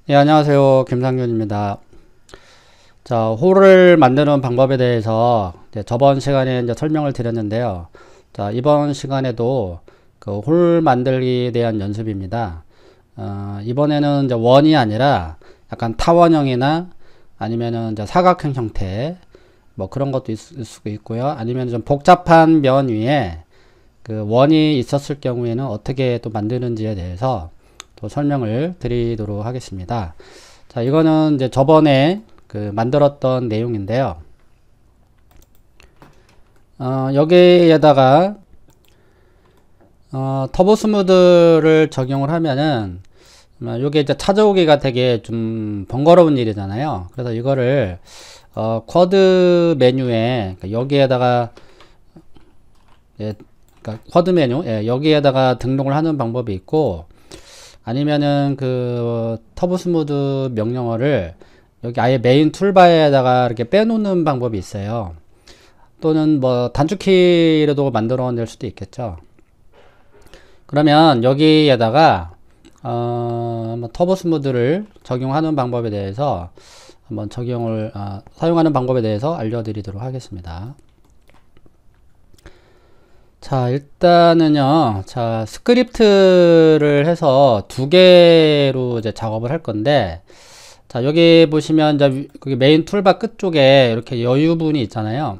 네, 안녕하세요. 김상균입니다. 자, 홀을 만드는 방법에 대해서 이제 저번 시간에 이제 설명을 드렸는데요. 자, 이번 시간에도 그 홀 만들기에 대한 연습입니다. 이번에는 이제 원이 아니라 약간 타원형이나 아니면은 이제 사각형 형태 뭐 그런 것도 있을 수도 있고요. 아니면 좀 복잡한 면 위에 그 원이 있었을 경우에는 어떻게 또 만드는지에 대해서 또 설명을 드리도록 하겠습니다. 자, 이거는 이제 저번에 그 만들었던 내용인데요. 여기에다가 터보 스무드를 적용을 하면은 요게 이제 찾아오기가 되게 좀 번거로운 일이잖아요. 그래서 이거를 쿼드 메뉴에 여기에다가 예, 그러니까 쿼드 메뉴 여기에다가 등록을 하는 방법이 있고, 아니면은 그 터보 스무드 명령어를 여기 아예 메인 툴바에다가 이렇게 빼놓는 방법이 있어요. 또는 뭐 단축키로도 만들어 낼 수도 있겠죠. 그러면 여기에다가 터보 스무드를 적용하는 방법에 대해서 한번 사용하는 방법에 대해서 알려드리도록 하겠습니다. 자, 일단은요, 자, 스크립트를 해서 두 개로 이제 작업을 할 건데, 자, 여기 보시면 이제 거기 메인 툴바 끝쪽에 이렇게 여유분이 있잖아요.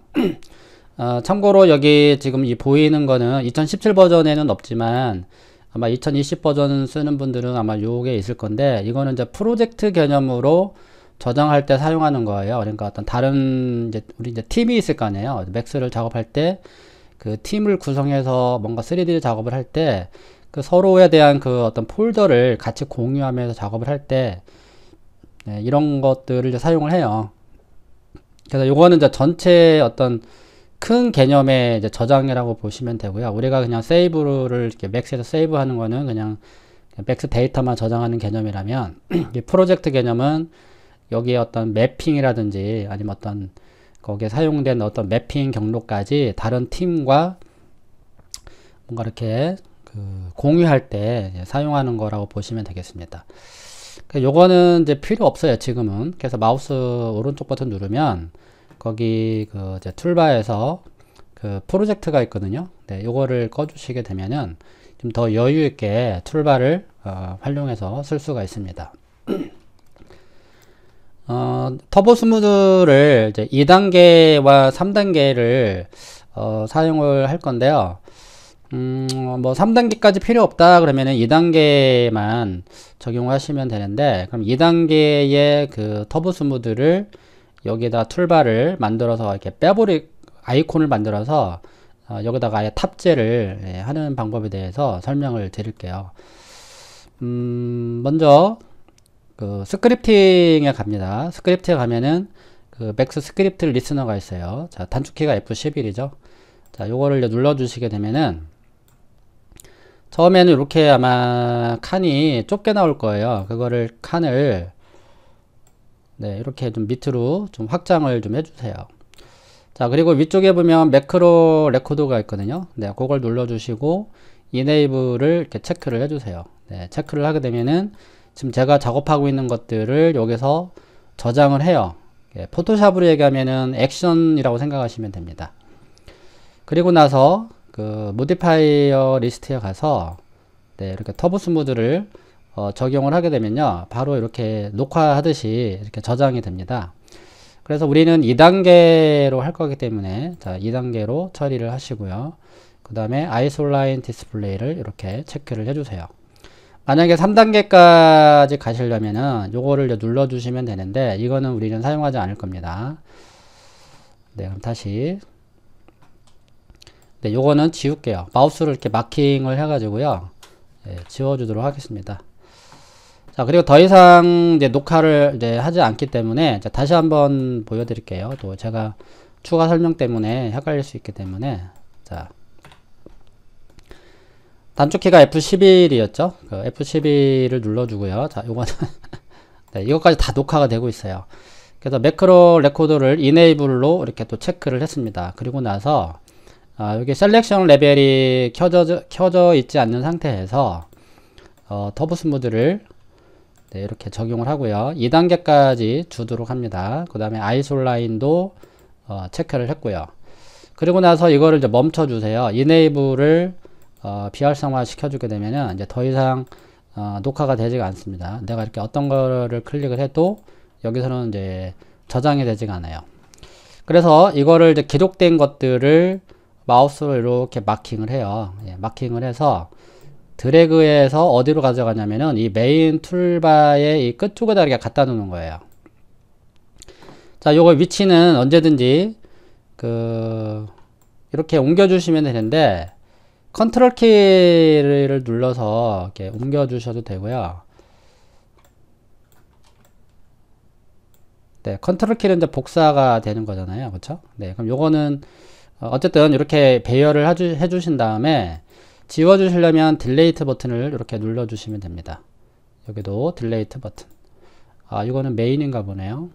참고로 여기 지금 이 보이는 거는 2017 버전에는 없지만 아마 2020 버전 쓰는 분들은 아마 요게 있을 건데, 이거는 이제 프로젝트 개념으로 저장할 때 사용하는 거예요. 그러니까 어떤 다른 우리 이제 팀이 있을 거 아니에요. 맥스를 작업할 때 그 팀을 구성해서 뭔가 3D 작업을 할 때 그 서로에 대한 그 어떤 폴더를 같이 공유하면서 작업을 할 때 이런 것들을 이제 사용을 해요. 그래서 요거는 이제 전체 어떤 큰 개념의 이제 저장이라고 보시면 되고요. 우리가 그냥 세이브를 이렇게 맥스에서 세이브하는 거는 그냥 맥스 데이터만 저장하는 개념이라면 이 프로젝트 개념은 여기에 어떤 매핑이라든지 아니면 어떤 거기에 사용된 어떤 매핑 경로까지 다른 팀과 뭔가 이렇게 그 공유할 때 사용하는 거라고 보시면 되겠습니다. 요거는 이제 필요 없어요, 지금은. 그래서 마우스 오른쪽 버튼 누르면 거기 그 이제 툴바에서 그 프로젝트가 있거든요. 네, 요거를 꺼주시게 되면은 좀 더 여유 있게 툴바를 활용해서 쓸 수가 있습니다. 터보 스무드를 이제 2단계와 3단계를 사용을 할 건데요. 뭐 3단계까지 필요 없다 그러면은 2단계만 적용하시면 되는데, 그럼 2단계의 그 터보 스무드를 여기다 툴바를 만들어서 이렇게 아이콘을 만들어서 여기다가 아예 탑재를 하는 방법에 대해서 설명을 드릴게요. 먼저 그 스크립팅에 갑니다. 스크립트에 가면은 그 맥스 스크립트 리스너가 있어요. 자, 단축키가 F11이죠. 자, 요거를 눌러 주시게 되면은 처음에는 이렇게 아마 칸이 좁게 나올 거예요. 그거를 칸을 이렇게 좀 밑으로 좀 확장을 좀 해주세요. 자, 그리고 위쪽에 보면 매크로 레코더가 있거든요. 네, 그걸 눌러 주시고 이네이블을 이렇게 체크를 해주세요. 네, 체크를 하게 되면은 지금 제가 작업하고 있는 것들을 여기서 저장을 해요. 포토샵으로 얘기하면은 액션이라고 생각하시면 됩니다. 그리고 나서 그 모디파이어 리스트에 가서 이렇게 터보 스무드를 적용을 하게 되면요, 바로 이렇게 녹화하듯이 이렇게 저장이 됩니다. 그래서 우리는 2단계로 할 거기 때문에 자, 2단계로 처리를 하시고요. 그 다음에 아이솔라인 디스플레이를 이렇게 체크를 해주세요. 만약에 3단계까지 가시려면은 요거를 눌러 주시면 되는데, 이거는 우리는 사용하지 않을 겁니다. 네, 그럼 다시 요거는 지울게요. 마우스를 이렇게 마킹을 해가지고요, 지워주도록 하겠습니다. 자, 그리고 더 이상 이제 녹화를 이제 하지 않기 때문에 다시 한번 보여드릴게요. 또 제가 추가 설명 때문에 헷갈릴 수 있기 때문에. 자, 단축키가 F11이었죠. 그 F11을 눌러주고요. 자, 요거는 이것까지 다 녹화가 되고 있어요. 그래서 매크로 레코더를 이네이블로 이렇게 또 체크를 했습니다. 그리고 나서 여기 셀렉션 레벨이 켜져 있지 않는 상태에서 터보 스무드를 네, 이렇게 적용을 하고요. 2단계까지 주도록 합니다. 그 다음에 아이솔 라인도 체크를 했고요. 그리고 나서 이거를 이제 멈춰 주세요. 이네이블을 비활성화 시켜주게 되면은 이제 더 이상 녹화가 되지가 않습니다. 내가 이렇게 어떤 거를 클릭을 해도 여기서는 이제 저장이 되지가 않아요. 그래서 이거를 이제 기록된 것들을 마우스로 이렇게 마킹을 해요. 예, 마킹을 해서 드래그해서 어디로 가져가냐면은 이 메인 툴바의 이 끝쪽에다 이렇게 갖다 놓는 거예요. 자, 요거 위치는 언제든지 이렇게 옮겨 주시면 되는데 컨트롤 키를 눌러서 이렇게 옮겨 주셔도 되고요. 네, 컨트롤 키는 이제 복사가 되는 거잖아요. 그렇죠? 네, 그럼 요거는 어쨌든 이렇게 배열을 해 주신 다음에 지워 주시려면 딜레이트 버튼을 이렇게 눌러 주시면 됩니다. 여기도 딜레이트 버튼. 아, 이거는 메인인가 보네요.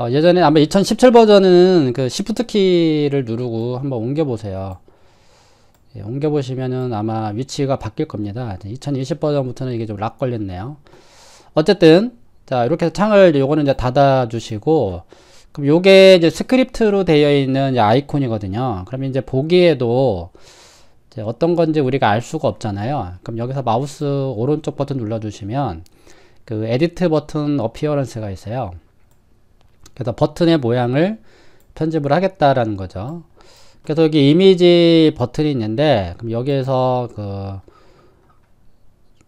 예전에 아마 2017 버전은 그 Shift 키를 누르고 한번 옮겨 보세요. 예, 옮겨 보시면은 아마 위치가 바뀔 겁니다. 2020 버전부터는 이게 좀 락 걸렸네요. 어쨌든 자, 이렇게 해서 창을 요거는 이제 닫아 주시고, 그럼 요게 이제 스크립트로 되어 있는 아이콘이거든요. 그럼 이제 보기에도 이제 어떤 건지 우리가 알 수가 없잖아요. 그럼 여기서 마우스 오른쪽 버튼 눌러 주시면 그 에디트 버튼 어피어런스가 있어요. 그래서 버튼의 모양을 편집을 하겠다라는 거죠. 그래서 여기 이미지 버튼이 있는데, 그럼 여기에서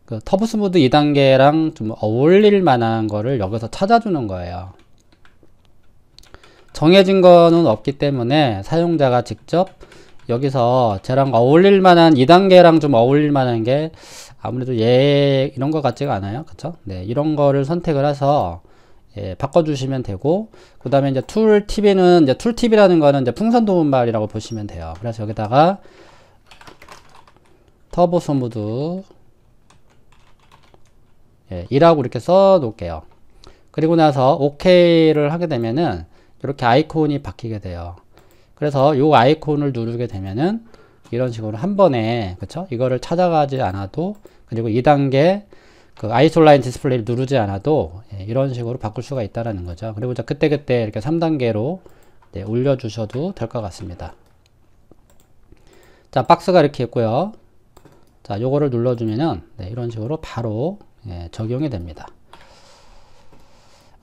그 터보 스무드 2단계랑 좀 어울릴 만한 거를 여기서 찾아주는 거예요. 정해진 거는 없기 때문에 사용자가 직접 여기서 쟤랑 어울릴 만한 2단계랑 좀 어울릴 만한 게 아무래도 이런 거 같지가 않아요. 그쵸? 네, 이런 거를 선택을 해서 예, 바꿔주시면 되고, 그 다음에 이제 툴팁에는 이제 툴팁이라는 거는 이제 풍선 도움말이라고 보시면 돼요. 그래서 여기다가 터보 스무드 예, 2라고 이렇게 써 놓을게요. 그리고 나서 OK를 하게 되면은 이렇게 아이콘이 바뀌게 돼요. 그래서 요 아이콘을 누르게 되면은 이런 식으로 한 번에, 그쵸? 이거를 찾아가지 않아도, 그리고 2단계 그 아이솔 라인 디스플레이를 누르지 않아도 예, 이런 식으로 바꿀 수가 있다라는 거죠. 그리고 그때그때 이렇게 3단계로 네, 올려주셔도 될 것 같습니다. 자, 박스가 이렇게 있고요. 자, 요거를 눌러주면은 네, 이런 식으로 바로 예, 적용이 됩니다.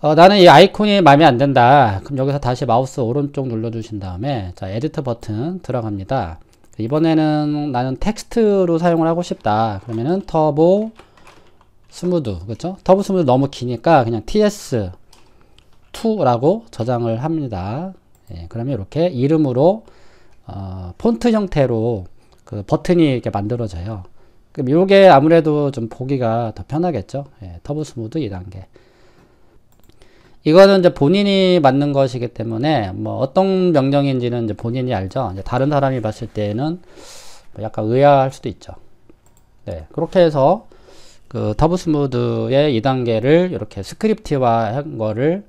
나는 이 아이콘이 마음에 안 든다. 그럼 여기서 다시 마우스 오른쪽 눌러주신 다음에 자, 에디트 버튼 들어갑니다. 이번에는 나는 텍스트로 사용을 하고 싶다. 그러면은 터보 스무드, 그렇죠? 터보 스무드 너무 기니까 그냥 TS2라고 저장을 합니다. 예, 그러면 이렇게 이름으로 폰트 형태로 그 버튼이 이렇게 만들어져요. 그럼 이게 아무래도 좀 보기가 더 편하겠죠. 예, 터보 스무드 2단계. 이거는 이제 본인이 만든 것이기 때문에 뭐 어떤 명령인지는 이제 본인이 알죠. 이제 다른 사람이 봤을 때는 약간 의아할 수도 있죠. 네, 그렇게 해서 그 터보 스무드의 2단계를 이렇게 스크립트화 한 거를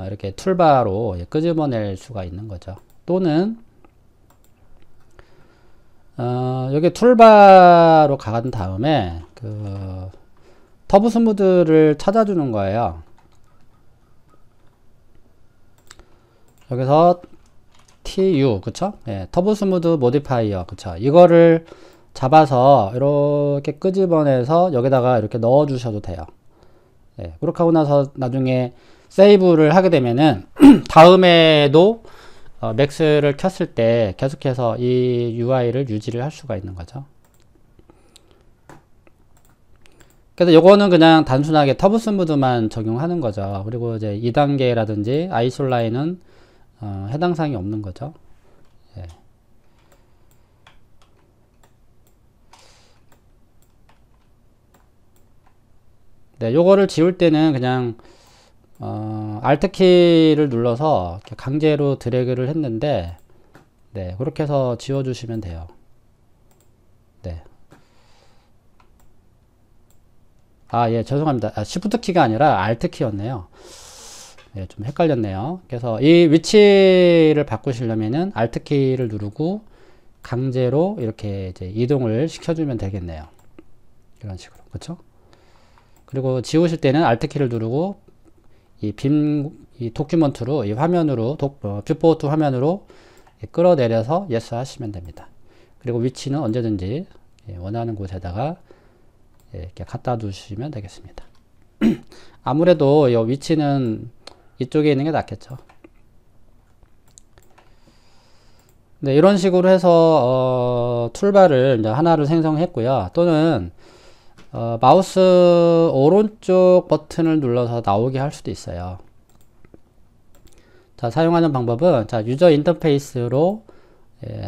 이렇게 툴바로 끄집어낼 수가 있는 거죠. 또는 여기 툴바로 간 다음에 그 터보 스무드를 찾아주는 거예요. 여기서 TU, 그쵸? 예, 터보 스무드 모디파이어, 그쵸? 이거를 잡아서 이렇게 끄집어내서 여기다가 이렇게 넣어 주셔도 돼요. 예, 그렇게 하고 나서 나중에 세이브를 하게 되면은 다음에도 맥스를 켰을 때 계속해서 이 UI를 유지를 할 수가 있는 거죠. 그래서 요거는 그냥 단순하게 터보 스무드만 적용하는 거죠. 그리고 이제 2단계라든지 아이솔 라인은 해당 사항이 없는 거죠. 예. 네, 요거를 지울 때는 그냥 Alt 키를 눌러서 이렇게 강제로 드래그를 했는데, 네, 그렇게 해서 지워 주시면 돼요. 네. 아, 예, 죄송합니다. Shift 키가 아니라 Alt 키였네요. 예, 좀 헷갈렸네요. 그래서 이 위치를 바꾸시려면은 Alt 키를 누르고 강제로 이렇게 이제 이동을 시켜주면 되겠네요. 이런 식으로. 그렇죠? 그리고 지우실 때는 Alt 키를 누르고 이 도큐먼트로, 이 화면으로, 뷰포트 화면으로 끌어내려서 yes 하시면 됩니다. 그리고 위치는 언제든지 원하는 곳에다가 이렇게 갖다 두시면 되겠습니다. 아무래도 이 위치는 이쪽에 있는 게 낫겠죠. 네, 이런 식으로 해서 툴바를 이제 하나를 생성했고요. 또는 마우스 오른쪽 버튼을 눌러서 나오게 할 수도 있어요. 자, 사용하는 방법은 자, 유저 인터페이스로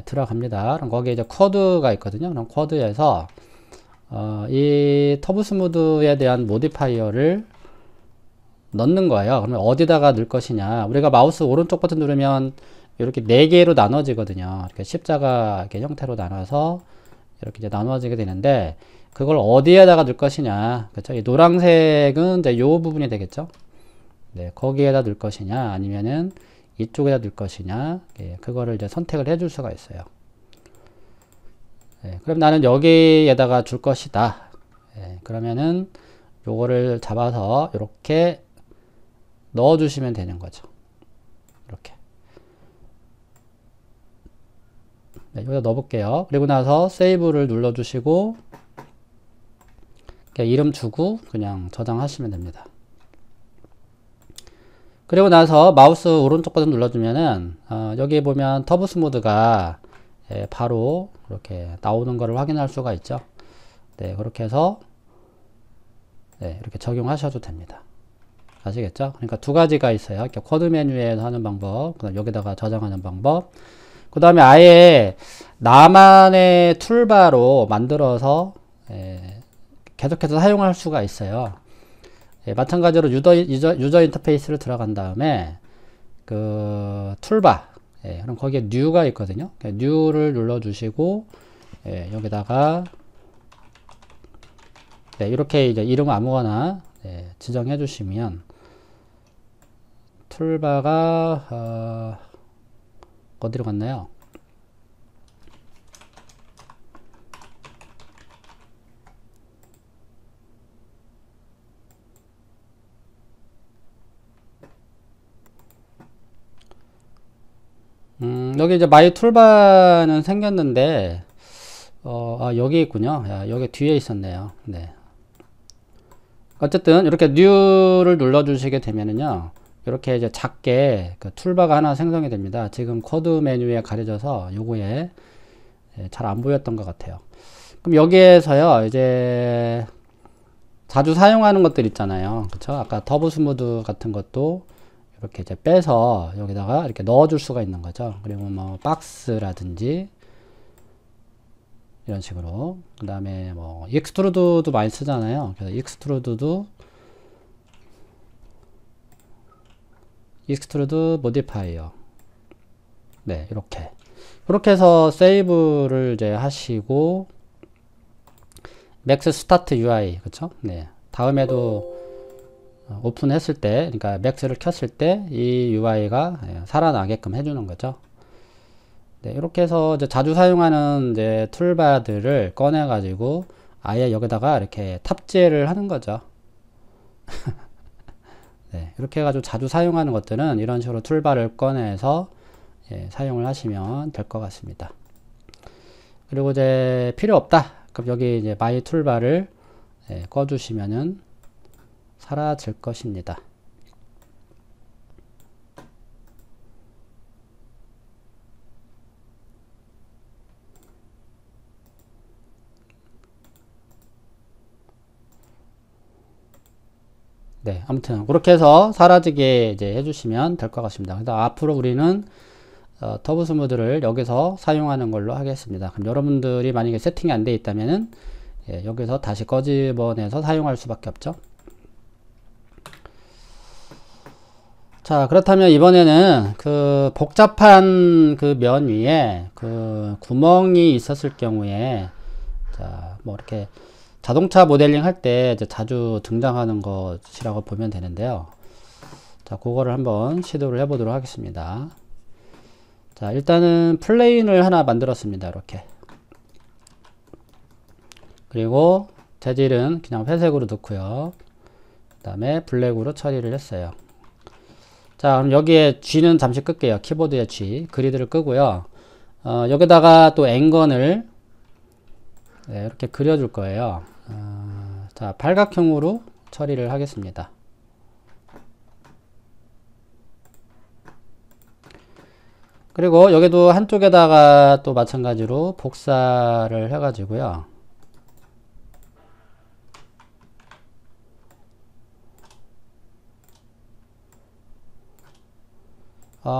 들어갑니다. 그럼 거기에 이제 코드가 있거든요. 그럼 코드에서 이 터보 스무드에 대한 모디파이어를 넣는 거예요. 그러면 어디다가 넣을 것이냐. 우리가 마우스 오른쪽 버튼 누르면 이렇게 4개로 나눠지거든요. 이렇게 십자가 이렇게 형태로 나눠서 이렇게 이제 나눠지게 되는데 그걸 어디에다가 넣을 것이냐. 그렇죠? 이 노란색은 이제 요 부분이 되겠죠. 네, 거기에다 넣을 것이냐, 아니면은 이쪽에다 넣을 것이냐, 예, 그거를 이제 선택을 해줄 수가 있어요. 예, 그럼 나는 여기에다가 줄 것이다. 예, 그러면은 요거를 잡아서 이렇게 넣어주시면 되는 거죠. 이렇게. 네, 여기다 넣어볼게요. 그리고 나서 세이브를 눌러주시고, 이름 주고 그냥 저장하시면 됩니다. 그리고 나서 마우스 오른쪽 버튼 눌러주면은 여기 보면 터보 스무드가 바로 이렇게 나오는 것을 확인할 수가 있죠. 네, 그렇게 해서 네, 이렇게 적용하셔도 됩니다. 아시겠죠? 그러니까 두 가지가 있어요. 이렇게 코드 메뉴에서 하는 방법, 그다음 여기다가 저장하는 방법, 그 다음에 아예 나만의 툴바로 만들어서 계속해서 사용할 수가 있어요. 예, 마찬가지로 유저 인터페이스를 들어간 다음에 그 툴바, 그럼 거기에 뉴가 있거든요. 뉴를 눌러주시고 여기다가 이렇게 이제 이름 아무거나 지정해 주시면 툴바가 어디로 갔나요? 여기 이제 마이 툴바는 생겼는데, 여기 있군요. 야, 여기 뒤에 있었네요. 네. 어쨌든, 이렇게 뉴를 눌러주시게 되면은요, 이렇게 이제 작게 그 툴바가 하나 생성이 됩니다. 지금 코드 메뉴에 가려져서 요거에 잘 안 보였던 것 같아요. 그럼 여기에서요, 이제 자주 사용하는 것들 있잖아요. 그쵸? 아까 터보 스무드 같은 것도 이렇게 이제 빼서 여기다가 이렇게 넣어줄 수가 있는 거죠. 그리고 뭐 박스라든지 이런 식으로. 그 다음에 뭐 익스트루드도 많이 쓰잖아요. 그래서 익스트루드 모디파이어. 네, 이렇게 해서 세이브를 이제 하시고 맥스 스타트 UI, 그쵸? 네, 다음에도 오픈했을 때, 그러니까 맥스를 켰을 때 이 UI가 살아나게끔 해주는 거죠. 네, 이렇게 해서 이제 자주 사용하는 이제 툴바들을 꺼내 가지고 아예 여기다가 이렇게 탑재를 하는 거죠. 네, 이렇게 해가지고 자주 사용하는 것들은 이런 식으로 툴바를 꺼내서 사용을 하시면 될 것 같습니다. 그리고 이제 필요 없다. 그럼 여기 이제 마이 툴바를 꺼주시면은 사라질 것입니다. 네, 아무튼 그렇게 해서 사라지게 이제 해주시면 될 것 같습니다. 그래서 앞으로 우리는 터보 스무드를 여기서 사용하는 걸로 하겠습니다. 그럼 여러분들이 만약에 세팅이 안 돼 있다면은 여기서 다시 꺼집어내서 사용할 수밖에 없죠. 자, 그렇다면 이번에는 그 복잡한 그 면 위에 그 구멍이 있었을 경우에, 자, 뭐 이렇게 자동차 모델링 할 때 자주 등장하는 것이라고 보면 되는데요. 자, 그거를 한번 시도를 해보도록 하겠습니다. 자, 일단은 플레인을 하나 만들었습니다. 이렇게. 그리고 재질은 그냥 회색으로 넣고요. 그 다음에 블랙으로 처리를 했어요. 자, 그럼 여기에 G는 잠시 끌게요. 키보드의 G. 그리드를 끄고요. 여기다가 또 앵건을 네, 이렇게 그려줄 거예요. 자, 팔각형으로 처리를 하겠습니다. 그리고 여기도 한쪽에다가 또 마찬가지로 복사를 해가지고요.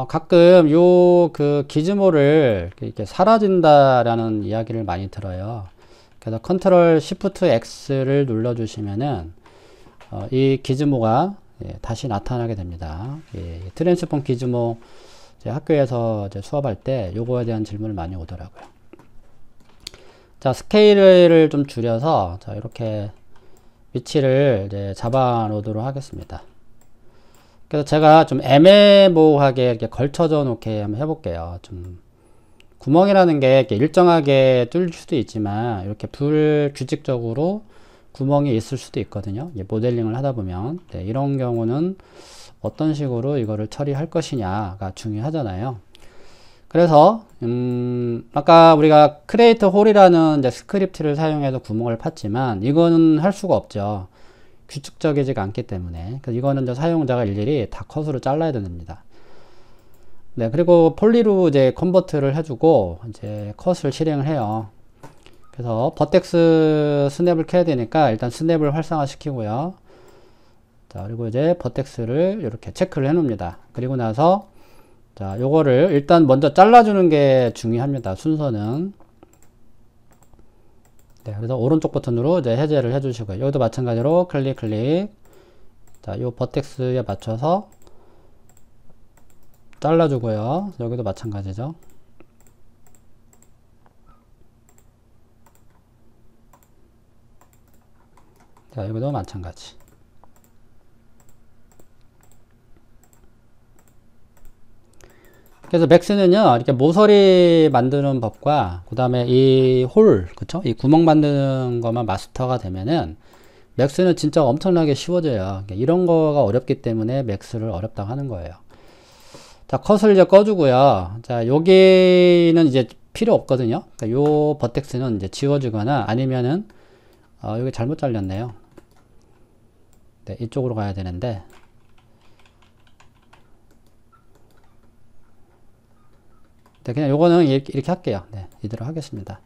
가끔 그 기즈모를 이렇게 사라진다라는 이야기를 많이 들어요. 그래서 컨트롤 시프트 X를 눌러주시면은 이 기즈모가 다시 나타나게 됩니다. 트랜스폼 기즈모 학교에서 이제 수업할 때 요거에 대한 질문을 많이 오더라고요. 자, 스케일을 좀 줄여서 자, 이렇게 위치를 이제 잡아 놓도록 하겠습니다. 그래서 제가 좀 애매모호하게 이렇게 걸쳐져 놓게 한번 해볼게요. 좀 구멍이라는 게 이렇게 일정하게 뚫릴 수도 있지만 이렇게 불규칙적으로 구멍이 있을 수도 있거든요. 모델링을 하다 보면 네, 이런 경우는 어떤 식으로 이거를 처리할 것이냐가 중요하잖아요. 그래서 아까 우리가 create hole이라는 이제 스크립트를 사용해서 구멍을 팠지만 이거는 할 수가 없죠. 규칙적이지가 않기 때문에. 그래서 이거는 이제 사용자가 일일이 다 컷으로 잘라야 됩니다. 네, 그리고 폴리로 이제 컨버트를 해주고 이제 컷을 실행을 해요. 그래서 버텍스 스냅을 켜야 되니까 일단 스냅을 활성화 시키고요. 자, 그리고 이제 버텍스를 이렇게 체크를 해 놓습니다. 그리고 나서 자, 요거를 일단 먼저 잘라주는 게 중요합니다. 순서는. 네, 그래서 오른쪽 버튼으로 이제 해제를 해주시고요. 여기도 마찬가지로 클릭. 자, 요 버텍스에 맞춰서 잘라주고요. 여기도 마찬가지죠. 자, 여기도 마찬가지. 그래서 맥스는요, 이렇게 모서리 만드는 법과, 그 다음에 이 홀, 그쵸? 이 구멍 만드는 것만 마스터가 되면은, 맥스는 진짜 엄청나게 쉬워져요. 이런 거가 어렵기 때문에 맥스를 어렵다고 하는 거예요. 자, 컷을 이제 꺼주고요. 자, 여기는 이제 필요 없거든요. 그러니까 요 버텍스는 이제 지워주거나 아니면은, 여기 잘못 잘렸네요. 네, 이쪽으로 가야 되는데, 네, 그냥 요거는 이렇게 할게요. 네, 이대로 하겠습니다.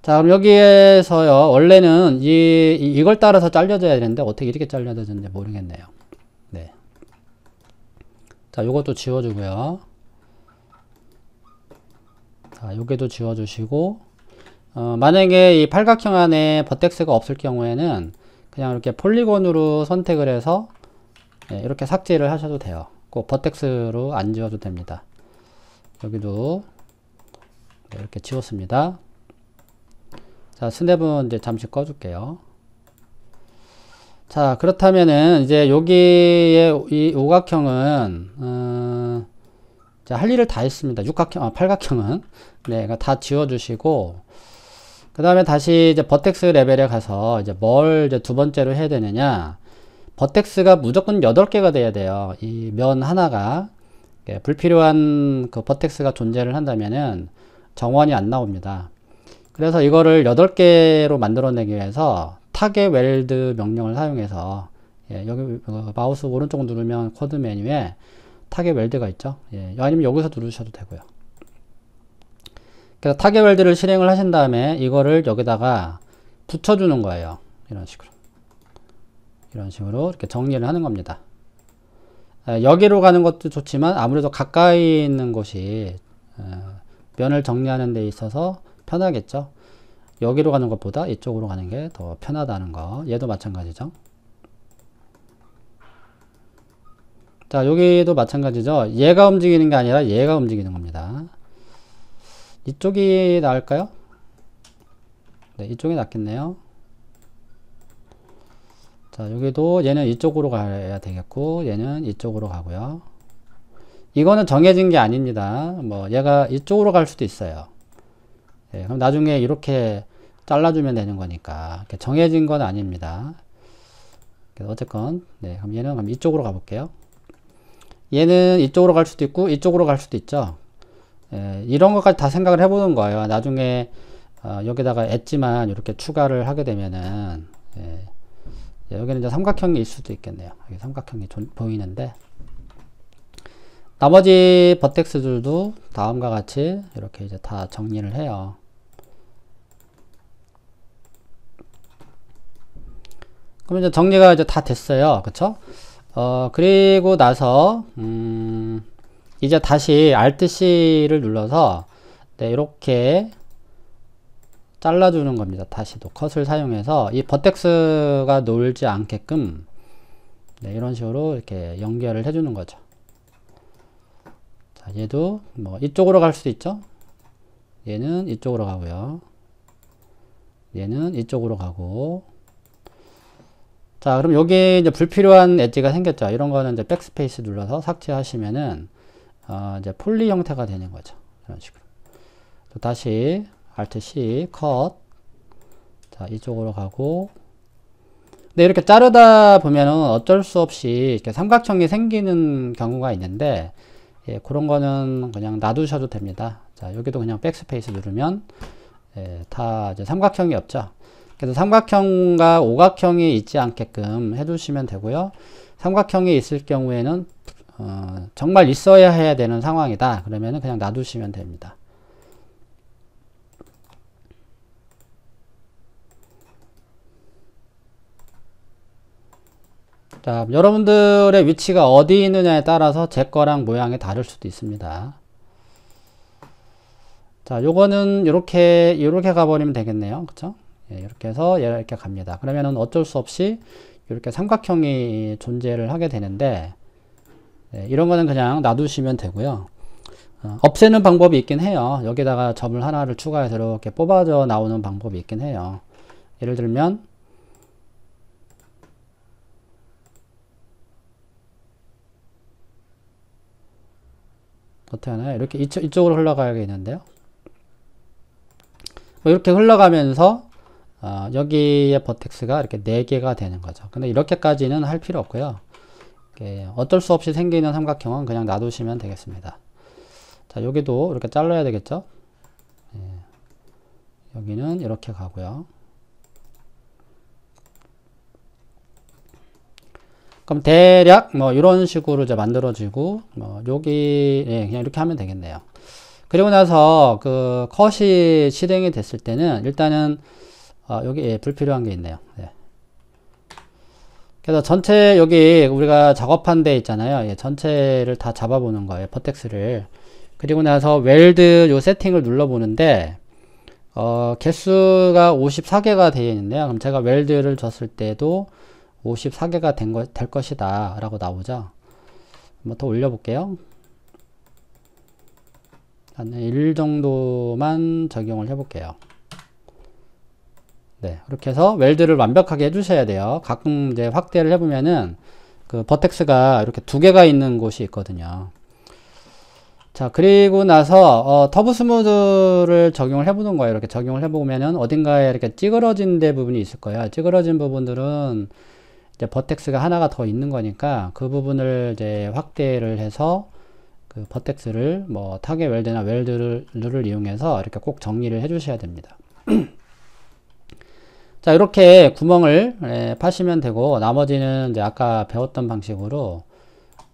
자, 그럼 여기에서요, 원래는 이걸 따라서 잘려져야 되는데, 어떻게 이렇게 잘려졌는지 모르겠네요. 네. 자, 요것도 지워주고요. 자, 요게도 지워주시고, 만약에 이 팔각형 안에 버텍스가 없을 경우에는, 그냥 이렇게 폴리곤으로 선택을 해서, 네, 이렇게 삭제를 하셔도 돼요. 꼭 버텍스로 안 지워도 됩니다. 여기도 네, 이렇게 지웠습니다. 자, 스냅은 이제 잠시 꺼줄게요. 자, 그렇다면은 이제 여기에 이 오각형은 자, 할 일을 다 했습니다. 팔각형은 네, 다 지워주시고 그 다음에 다시 이제 버텍스 레벨에 가서 이제 뭘 이제 두 번째로 해야 되느냐? 버텍스가 무조건 8개가 돼야 돼요. 이 면 하나가 불필요한 그 버텍스가 존재를 한다면은 정원이 안 나옵니다. 그래서 이거를 8개로 만들어내기 위해서 타겟 웰드 명령을 사용해서 여기 마우스 오른쪽 누르면 코드 메뉴에 타겟 웰드가 있죠. 아니면 여기서 누르셔도 되고요. 그래서 타겟 웰드를 실행을 하신 다음에 이거를 여기다가 붙여주는 거예요. 이런 식으로 이렇게 정리를 하는 겁니다. 여기로 가는 것도 좋지만 아무래도 가까이 있는 곳이 면을 정리하는 데 있어서 편하겠죠. 여기로 가는 것보다 이쪽으로 가는 게 더 편하다는 거. 얘도 마찬가지죠. 자, 여기도 마찬가지죠. 얘가 움직이는 게 아니라 얘가 움직이는 겁니다. 이쪽이 나을까요? 네, 이쪽이 낫겠네요. 자, 여기도 얘는 이쪽으로 가야 되겠고, 얘는 이쪽으로 가고요. 이거는 정해진 게 아닙니다. 뭐, 얘가 이쪽으로 갈 수도 있어요. 예, 그럼 나중에 이렇게 잘라주면 되는 거니까. 정해진 건 아닙니다. 어쨌건, 네, 그럼 얘는 그럼 이쪽으로 가볼게요. 얘는 이쪽으로 갈 수도 있고, 이쪽으로 갈 수도 있죠. 예, 이런 것까지 다 생각을 해보는 거예요. 나중에, 여기다가 엣지만 이렇게 추가를 하게 되면은, 예, 여기는 이제 삼각형일 수도 있겠네요. 여기 삼각형이 보이는데, 나머지 버텍스들도 다음과 같이 이렇게 이제 다 정리를 해요. 그럼 이제 정리가 이제 다 됐어요. 그쵸? 그리고 나서, 이제 다시 Alt-C를 눌러서, 네, 이렇게 잘라주는 겁니다. 다시 또 컷을 사용해서 이 버텍스가 놀지 않게끔, 네, 이런 식으로 이렇게 연결을 해주는 거죠. 자, 얘도 뭐 이쪽으로 갈 수도 있죠. 얘는 이쪽으로 가고요. 얘는 이쪽으로 가고. 자, 그럼 여기 이제 불필요한 엣지가 생겼죠. 이런 거는 이제 백스페이스 눌러서 삭제하시면은 이제 폴리 형태가 되는 거죠. 이런 식으로. 또 다시 Alt-C 컷. 자, 이쪽으로 가고. 근데 이렇게 자르다 보면은 어쩔 수 없이 이렇게 삼각형이 생기는 경우가 있는데, 예, 그런 거는 그냥 놔두셔도 됩니다. 자, 여기도 그냥 백스페이스 누르면, 예, 다 이제 삼각형이 없죠. 그래서 삼각형과 오각형이 있지 않게끔 해두시면 되고요. 삼각형이 있을 경우에는, 정말 있어야 해야 되는 상황이다. 그러면은 그냥 놔두시면 됩니다. 자, 여러분들의 위치가 어디 있느냐에 따라서 제 거랑 모양이 다를 수도 있습니다. 자, 요거는 이렇게 가버리면 되겠네요. 그쵸? 예, 이렇게 해서 이렇게 갑니다. 그러면은 어쩔 수 없이 이렇게 삼각형이 존재를 하게 되는데, 예, 이런 거는 그냥 놔두시면 되고요. 없애는 방법이 있긴 해요. 여기다가 점을 하나를 추가해서 이렇게 뽑아져 나오는 방법이 있긴 해요. 예를 들면, 어떻게 하나요? 이렇게 이쪽으로 흘러가야겠는데요. 이렇게 흘러가면서 여기에 버텍스가 이렇게 4개가 되는 거죠. 근데 이렇게까지는 할 필요 없고요. 어쩔 수 없이 생기는 삼각형은 그냥 놔두시면 되겠습니다. 자, 여기도 이렇게 잘라야 되겠죠. 예. 여기는 이렇게 가고요. 그럼 대략 뭐 이런 식으로 이제 만들어지고, 뭐 여기, 예, 그냥 이렇게 하면 되겠네요. 그리고 나서 그 컷이 실행이 됐을 때는 일단은 여기, 예, 불필요한 게 있네요. 예. 그래서 전체 여기 우리가 작업한 데 있잖아요. 예, 전체를 다 잡아보는 거예요. 버텍스를. 그리고 나서 웰드 요 세팅을 눌러보는데, 개수가 54개가 되어 있는데요. 그럼 제가 웰드를 줬을 때도 54개가 될 것이다 라고 나오죠. 한번 더 올려볼게요. 한 1 정도만 적용을 해볼게요. 네, 이렇게 해서 웰드를 완벽하게 해주셔야 돼요. 가끔 이제 확대를 해보면은 그 버텍스가 이렇게 2개가 있는 곳이 있거든요. 자, 그리고 나서 터보 스무드를 적용을 해보는 거예요. 이렇게 적용을 해보면은 어딘가에 이렇게 찌그러진 부분이 있을 거예요. 찌그러진 부분들은 이제 버텍스가 하나가 더 있는 거니까 그 부분을 이제 확대를 해서 그 버텍스를 뭐 타겟 웰드나 웰드를 이용해서 이렇게 꼭 정리를 해 주셔야 됩니다. 자, 이렇게 구멍을 파시면 되고, 나머지는 이제 아까 배웠던 방식으로,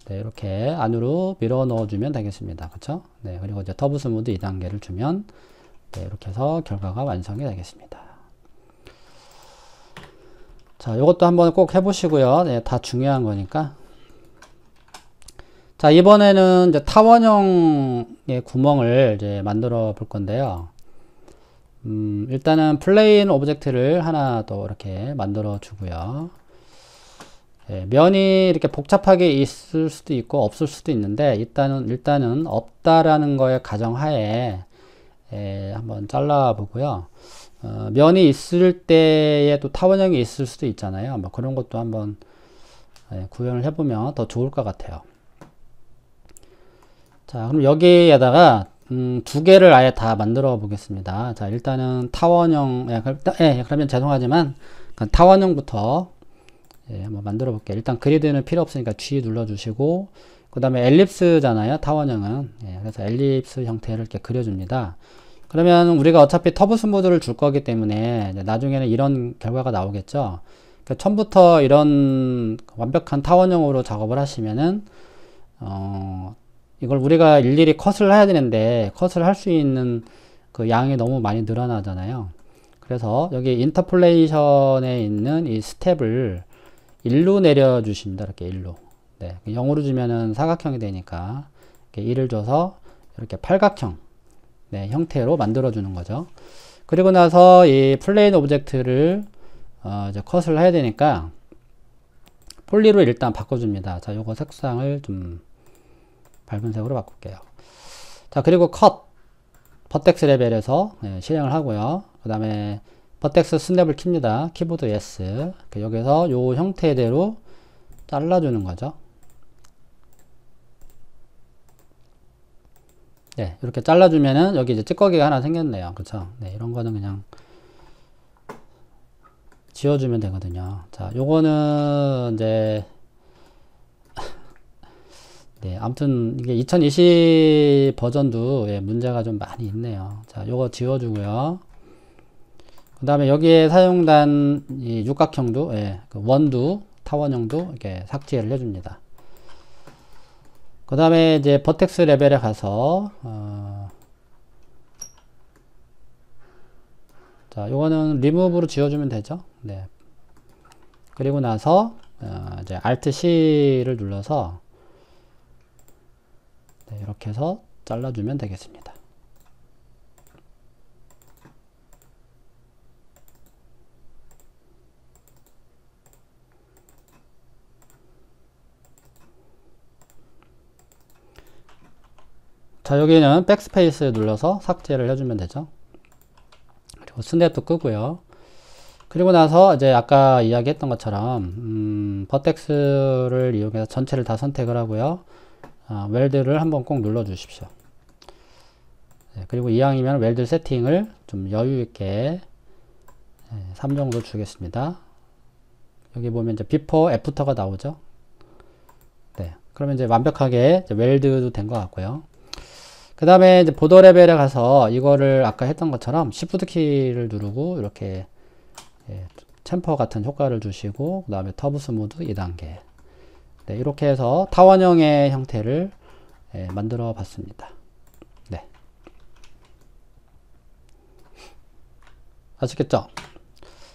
네, 이렇게 안으로 밀어 넣어 주면 되겠습니다. 그쵸? 네, 그리고 이제 터보 스무드 2단계를 주면, 네, 이렇게 해서 결과가 완성이 되겠습니다. 자, 이것도 한번 꼭 해보시고요. 네, 다 중요한 거니까. 자, 이번에는 이제 타원형의 구멍을 이제 만들어 볼 건데요. 일단은 플레인 오브젝트를 하나 또 이렇게 만들어 주고요. 예, 면이 이렇게 복잡하게 있을 수도 있고 없을 수도 있는데, 일단은 없다라는 거에 가정하에, 한번 잘라 보고요. 면이 있을 때에 또 타원형이 있을 수도 있잖아요. 뭐 그런 것도 한번 구현을 해보면 더 좋을 것 같아요. 자, 그럼 여기에다가 두 개를 아예 다 만들어 보겠습니다. 자, 일단은 타원형, 그러면 죄송하지만 타원형부터 한번 만들어 볼게요. 일단 그리드는 필요 없으니까 G 눌러주시고, 그 다음에 엘립스잖아요, 타원형은. 그래서 엘립스 형태를 이렇게 그려줍니다. 그러면 우리가 어차피 터브 스무드를 줄 거기 때문에 나중에는 이런 결과가 나오겠죠. 그러니까 처음부터 이런 완벽한 타원형으로 작업을 하시면은 이걸 우리가 일일이 컷을 해야 되는데 컷을 할 수 있는 그 양이 너무 많이 늘어나잖아요. 그래서 여기 인터폴레이션에 있는 이 스텝을 1로 내려 주십니다. 이렇게 1로. 네, 0으로 주면은 사각형이 되니까 이렇게 1을 줘서 이렇게 팔각형 형태로 만들어 주는 거죠. 그리고 나서 이 플레인 오브젝트를 이제 컷을 해야 되니까 폴리로 일단 바꿔줍니다. 자, 요거 색상을 좀 밝은 색으로 바꿀게요. 자, 그리고 컷 버텍스 레벨에서 실행을 하고요. 그 다음에 버텍스 스냅을 킵니다. 키보드 S. 여기서 요 형태대로 잘라주는 거죠. 네, 이렇게 잘라주면은 여기 이제 찌꺼기가 하나 생겼네요. 그렇죠? 네, 이런 거는 그냥 지워주면 되거든요. 자, 요거는 이제 네, 아무튼 이게 2020 버전도 문제가 좀 많이 있네요. 자, 요거 지워주고요. 그 다음에 여기에 사용된 이 육각형도, 그 원도, 타원형도 이렇게 삭제를 해줍니다. 그 다음에 이제 버텍스 레벨에 가서, 자, 요거는 리무브로 지워주면 되죠. 네. 그리고 나서, 이제 Alt C를 눌러서, 네, 이렇게 해서 잘라주면 되겠습니다. 자, 여기는 백스페이스 눌러서 삭제를 해주면 되죠. 그리고 스냅도 끄고요. 그리고 나서 이제 아까 이야기했던 것처럼 버텍스를 이용해서 전체를 다 선택을 하고요. 웰드를 한번 꼭 눌러 주십시오. 네, 그리고 이왕이면 웰드 세팅을 좀 여유 있게 3 정도 주겠습니다. 여기 보면 이제 비포 애프터가 나오죠. 네, 그러면 이제 완벽하게 이제 웰드도 된 것 같고요. 그 다음에 이제 보더 레벨에 가서 이거를 아까 했던 것처럼 Shift 키를 누르고 이렇게 챔퍼 같은 효과를 주시고, 그 다음에 터브 스무드 2단계. 네, 이렇게 해서 타원형의 형태를 만들어 봤습니다. 네. 아시겠죠?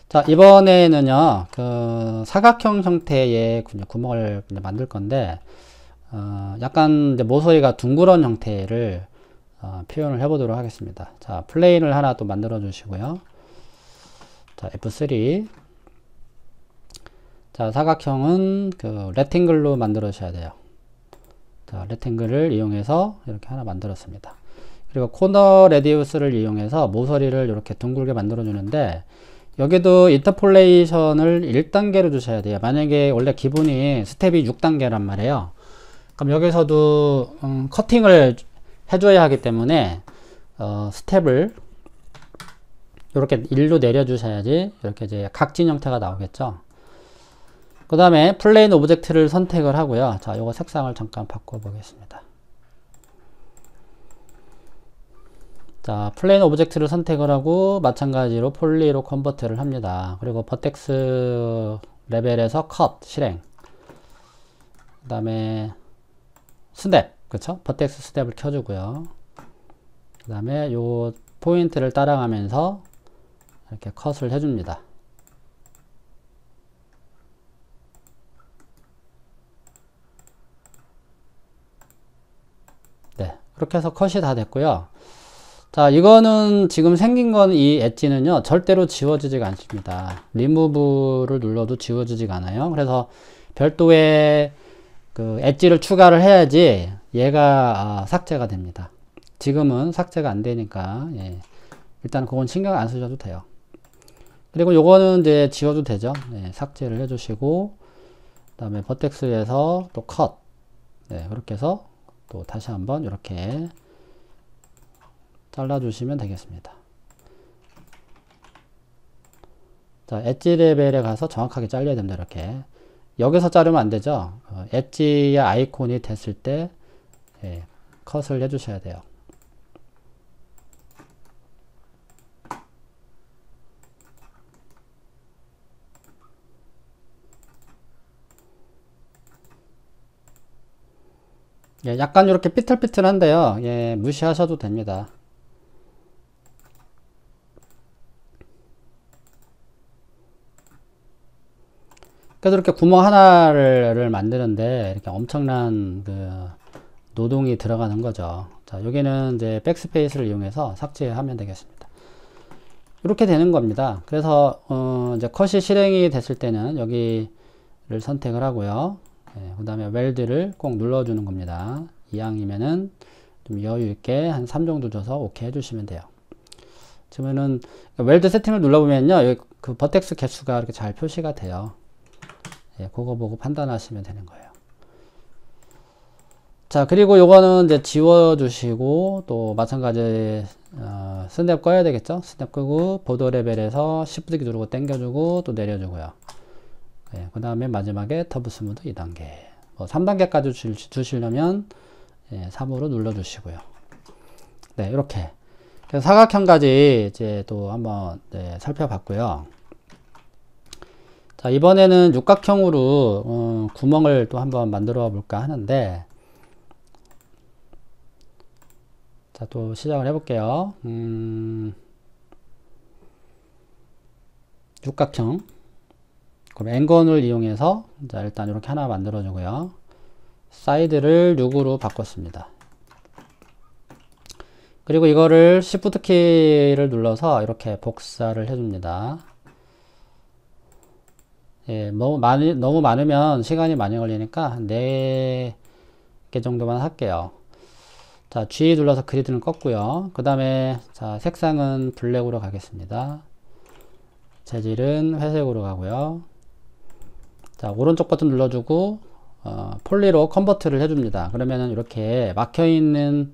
자, 이번에는요, 그 사각형 형태의 구멍을 만들 건데, 약간 이제 모서리가 둥그런 형태를 표현을 해보도록 하겠습니다. 자, 플레인을 하나 또 만들어 주시고요. 자, F3. 자, 사각형은 그 레팅글로 만들어셔야 돼요. 자, 레팅글을 이용해서 이렇게 하나 만들었습니다. 그리고 코너 레디우스를 이용해서 모서리를 이렇게 둥글게 만들어 주는데, 여기도 인터폴레이션을 1단계로 주셔야 돼요. 만약에 원래 기본이 스텝이 6단계란 말이에요. 그럼 여기서도 커팅을 해줘야 하기 때문에 스텝을 이렇게 1로 내려주셔야지 이렇게 이제 각진 형태가 나오겠죠. 그 다음에 플레인 오브젝트를 선택을 하고요. 자, 요거 색상을 잠깐 바꿔보겠습니다. 자, 플레인 오브젝트를 선택을 하고 마찬가지로 폴리로 컨버트를 합니다. 그리고 버텍스 레벨에서 컷 실행. 그 다음에 스냅, 그쵸? 버텍스 스냅을 켜주고요. 그 다음에 요 포인트를 따라가면서 이렇게 컷을 해줍니다. 네, 그렇게 해서 컷이 다 됐고요. 자, 이거는 지금 생긴 건 이 엣지는요, 절대로 지워지지가 않습니다. 리무브를 눌러도 지워지지가 않아요. 그래서 별도의 그 엣지를 추가를 해야지 얘가 삭제가 됩니다. 지금은 삭제가 안 되니까 일단 그건 신경 안 쓰셔도 돼요. 그리고 요거는 이제 지워도 되죠. 네, 삭제를 해주시고, 그 다음에 버텍스에서 또 컷. 네, 그렇게 해서 또 다시 한번 이렇게 잘라주시면 되겠습니다. 자, 엣지 레벨에 가서 정확하게 잘려야 됩니다. 이렇게. 여기서 자르면 안 되죠. 엣지의 아이콘이 됐을 때, 예, 컷을 해주셔야 돼요. 예, 약간 이렇게 삐뚤삐뚤한데요. 예, 무시하셔도 됩니다. 그래서 이렇게 구멍 하나를 만드는데 이렇게 엄청난 그 노동이 들어가는 거죠. 자, 여기는 이제 백스페이스를 이용해서 삭제하면 되겠습니다. 이렇게 되는 겁니다. 그래서 이제 컷이 실행이 됐을 때는 여기를 선택을 하고요. 예, 그 다음에 웰드를 꼭 눌러주는 겁니다. 이왕이면은 좀 여유 있게 한 3 정도 줘서 오케이 해주시면 돼요. 그러면은 웰드 세팅을 눌러보면요, 여기 그 버텍스 개수가 이렇게 잘 표시가 돼요. 예, 그거 보고 판단하시면 되는 거예요. 자, 그리고 요거는 이제 지워주시고, 또 마찬가지, 스냅 꺼야 되겠죠? 스냅 끄고, 보도 레벨에서 Shift 키 누르고 당겨주고, 또 내려주고요. 예, 그 다음에 마지막에 터브 스무드 2단계. 뭐 3단계까지 주시려면, 예, 3으로 눌러주시고요. 네, 이렇게. 그래서 사각형까지 이제 또 한번, 네, 살펴봤고요. 자, 이번에는 육각형으로 구멍을 또 한번 만들어 볼까 하는데, 자, 또 시작을 해볼게요. 육각형. 그럼 N건을 이용해서, 자, 일단 이렇게 하나 만들어 주고요. 사이드를 6으로 바꿨습니다. 그리고 이거를 Shift 키를 눌러서 이렇게 복사를 해줍니다. 예, 너무 많으면 시간이 많이 걸리니까 한 4개 정도만 할게요. 자, G 눌러서 그리드는 껐고요. 그 다음에, 자, 색상은 블랙으로 가겠습니다. 재질은 회색으로 가고요. 자, 오른쪽 버튼 눌러주고, 폴리로 컨버트를 해줍니다. 그러면은 이렇게 막혀있는,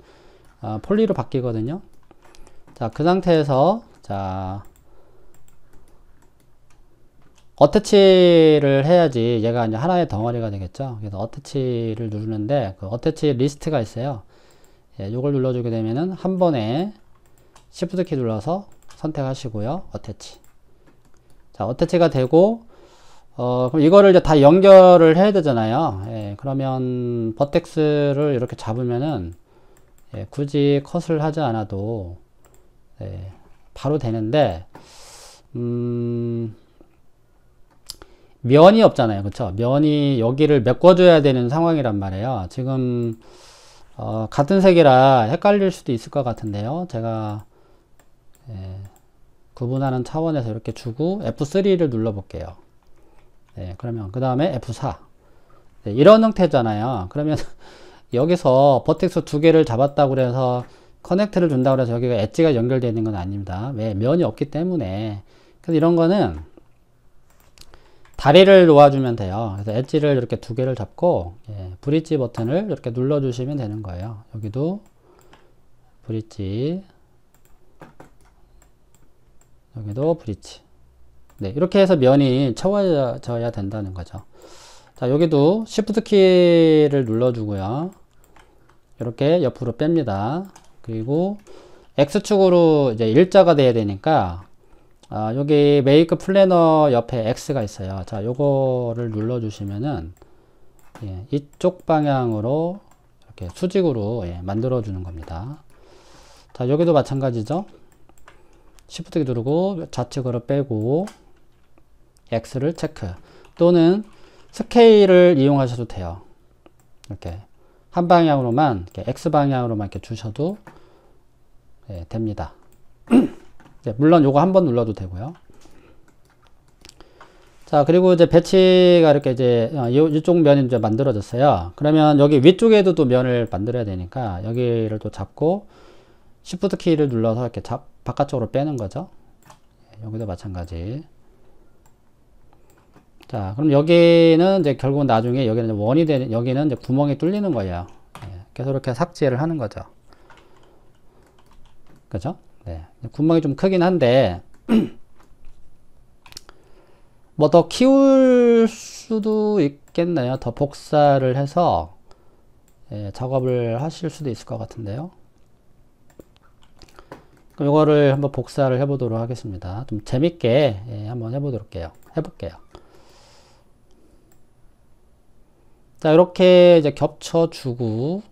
폴리로 바뀌거든요. 자, 그 상태에서, 자, 어태치를 해야지 얘가 이제 하나의 덩어리가 되겠죠. 그래서 어태치를 누르는데 그 어태치 리스트가 있어요. 예, 요걸 눌러주게 되면은 한 번에 Shift 키 눌러서 선택하시고요. 어태치. 자, 어태치가 되고, 그럼 이거를 이제 다 연결을 해야 되잖아요. 예, 그러면 버텍스를 이렇게 잡으면은, 예, 굳이 컷을 하지 않아도, 예, 바로 되는데, 면이 없잖아요. 그쵸? 면이 여기를 메꿔줘야 되는 상황이란 말이에요. 지금, 같은 색이라 헷갈릴 수도 있을 것 같은데요. 제가, 예, 구분하는 차원에서 이렇게 주고 F3를 눌러 볼게요. 네, 그러면 그 다음에 F4. 네, 이런 형태잖아요. 그러면 여기서 버텍스 2개를 잡았다고 그래서 커넥트를 준다고 해서 여기가 엣지가 연결되어 있는 건 아닙니다. 왜? 면이 없기 때문에. 그래서 이런 거는 다리를 놓아주면 돼요. 그래서 엣지를 이렇게 2개를 잡고, 예, 브릿지 버튼을 이렇게 눌러주시면 되는 거예요. 여기도 브릿지, 여기도 브릿지. 네, 이렇게 해서 면이 채워져야 된다는 거죠. 자, 여기도 Shift 키를 눌러주고요. 이렇게 옆으로 뺍니다. 그리고 X축으로 이제 일자가 돼야 되니까, 여기 메이크 플래너 옆에 X가 있어요. 자, 요거를 눌러주시면은, 예, 이쪽 방향으로 이렇게 수직으로, 예, 만들어주는 겁니다. 자, 여기도 마찬가지죠. Shift 키 누르고 좌측으로 빼고 X를 체크, 또는 스케일을 이용하셔도 돼요. 이렇게 한 방향으로만, 이렇게 X 방향으로만 이렇게 주셔도, 예, 됩니다. 네, 물론 요거 한번 눌러도 되고요. 자, 그리고 이제 배치가 이렇게 이제 이쪽 면이 이제 만들어졌어요. 그러면 여기 위쪽에도 또 면을 만들어야 되니까 여기를 또 잡고 Shift 키를 눌러서 이렇게 바깥쪽으로 빼는 거죠. 여기도 마찬가지. 자, 그럼 여기는 이제 결국 나중에 여기는 원이 되는, 여기는 이제 구멍이 뚫리는 거예요. 네, 그래서 이렇게 삭제를 하는 거죠. 그죠? 네. 구멍이 좀 크긴 한데, 뭐 더 키울 수도 있겠네요. 더 복사를 해서, 예, 작업을 하실 수도 있을 것 같은데요. 그럼 이거를 한번 복사를 해보도록 하겠습니다. 좀 재밌게, 예, 한번 해볼게요. 자, 이렇게 이제 겹쳐주고,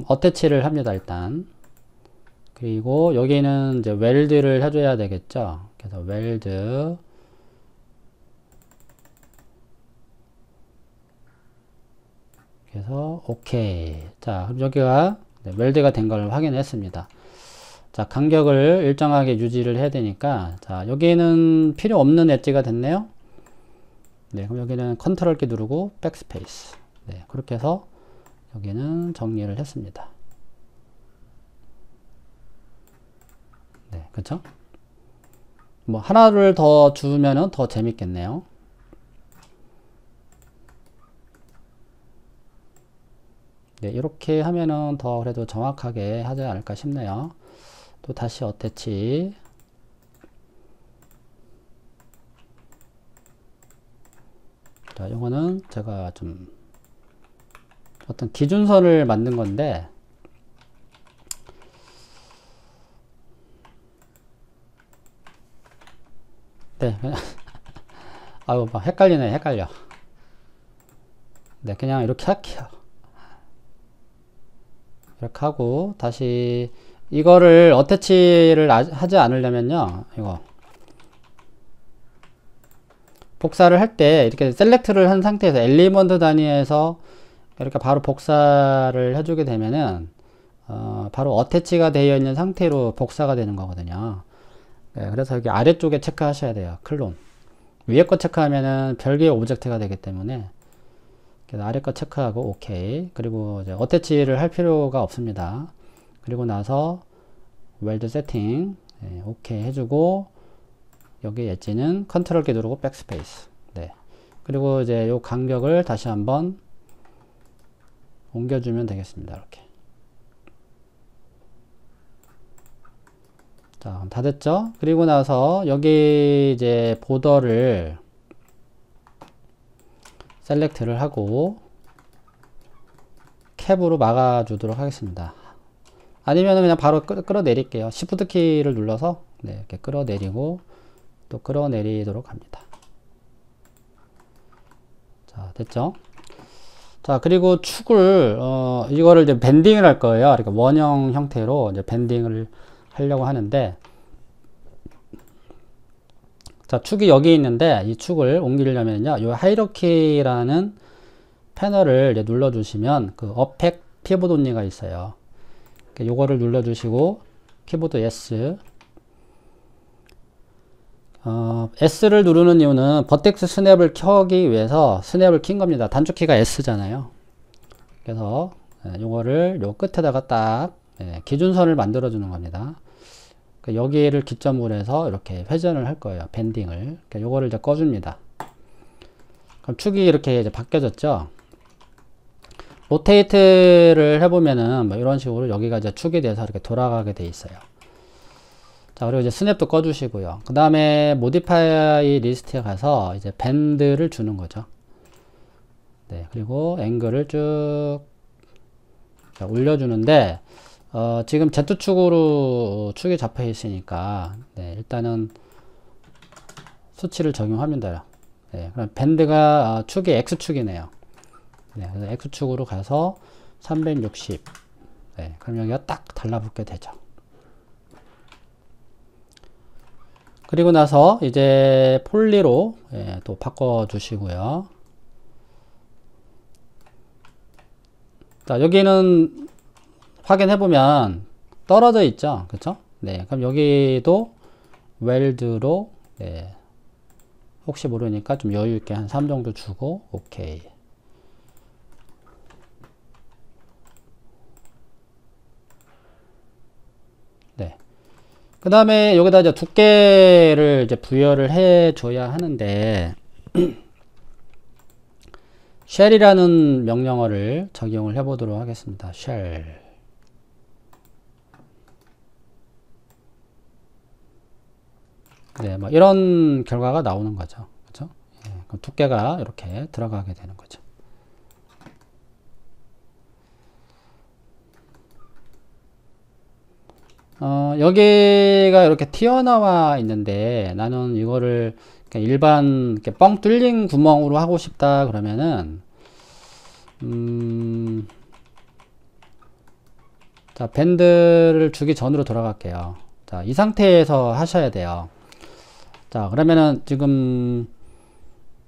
어태치를 합니다, 일단. 그리고 여기는 이제 웰드를 해줘야 되겠죠. 그래서 웰드. 그래서 오케이. 자, 그럼 여기가 웰드가 된 걸 확인했습니다. 자, 간격을 일정하게 유지를 해야 되니까, 자, 여기는 필요 없는 엣지가 됐네요. 네, 그럼 여기는 컨트롤 키 누르고 백스페이스. 네, 그렇게 해서 여기는 정리를 했습니다. 네, 그쵸? 뭐, 하나를 더 주면은 더 재밌겠네요. 네, 이렇게 하면은 더 그래도 정확하게 하지 않을까 싶네요. 또 다시 어태치. 자, 이거는 제가 좀 어떤 기준선을 만든 건데, 네, 그냥, 아유, 막 헷갈려. 네, 그냥 이렇게 할게요. 이렇게 하고, 다시, 이거를 어태치를 하지 않으려면요, 이거. 복사를 할 때, 이렇게 셀렉트를 한 상태에서 엘리먼트 단위에서 이렇게 바로 복사를 해주게 되면은, 바로 어태치가 되어 있는 상태로 복사가 되는 거거든요. 네, 그래서 여기 아래쪽에 체크하셔야 돼요. 클론. 위에 거 체크하면은 별개의 오브젝트가 되기 때문에, 그래서 아래 거 체크하고 오케이. 그리고 이제 어태치를 할 필요가 없습니다. 그리고 나서 웰드 세팅, 네, 오케이 해주고, 여기 엣지는 컨트롤 키 누르고 백스페이스. 네. 그리고 이제 요 간격을 다시 한번 옮겨주면 되겠습니다. 이렇게. 자, 다 됐죠? 그리고 나서 여기 이제 보더를 셀렉트를 하고 캡으로 막아주도록 하겠습니다. 아니면 그냥 바로 끌어내릴게요. Shift 키를 눌러서 네, 이렇게 끌어내리고 또 끌어내리도록 합니다. 자, 됐죠? 자, 그리고 축을 이거를 이제 밴딩을 할 거예요. 그러니까 원형 형태로 이제 밴딩을 하려고 하는데, 자, 축이 여기 있는데 이 축을 옮기려면요, 이 하이러키라는 패널을 이제 눌러주시면 그 어펙 피보드 온리가 있어요. 요거를 눌러주시고 키보드 S. S를 누르는 이유는 버텍스 스냅을 켜기 위해서 스냅을 킨 겁니다. 단축키가 S잖아요. 그래서 요거를 요 끝에다가 딱 기준선을 만들어 주는 겁니다. 여기를 기점으로 해서 이렇게 회전을 할 거예요. 밴딩을. 요거를 이제 꺼줍니다. 그럼 축이 이렇게 이제 바뀌어졌죠. 로테이트를 해보면은 뭐 이런 식으로 여기가 이제 축이 돼서 이렇게 돌아가게 돼 있어요. 자, 그리고 이제 스냅도 꺼주시고요. 그 다음에 모디파이 리스트에 가서 이제 밴드를 주는 거죠. 네, 그리고 앵글을 쭉 올려주는데, 지금 Z축으로 축이 잡혀 있으니까, 네, 일단은 수치를 적용하면 돼요. 네, 그럼 밴드가, 축이 X축이네요. 네, 그래서 X축으로 가서 360. 네, 그럼 여기가 딱 달라붙게 되죠. 그리고 나서 이제 폴리로 또 바꿔 주시고요. 자, 여기는 확인해 보면 떨어져 있죠. 그쵸? 네, 그럼 여기도 웰드로 혹시 모르니까 좀 여유 있게 한 3 정도 주고 오케이. 네. 그 다음에 여기다 이제 두께를 이제 부여를 해 줘야 하는데, shell이라는 명령어를 적용을 해 보도록 하겠습니다. shell. 네, 뭐 이런 결과가 나오는 거죠. 그렇죠? 예, 그럼 두께가 이렇게 들어가게 되는 거죠. 여기가 이렇게 튀어나와 있는데 나는 이거를 일반 이렇게 뻥 뚫린 구멍으로 하고 싶다 그러면은 자, 밴드를 주기 전으로 돌아갈게요. 자, 이 상태에서 하셔야 돼요. 자, 그러면은 지금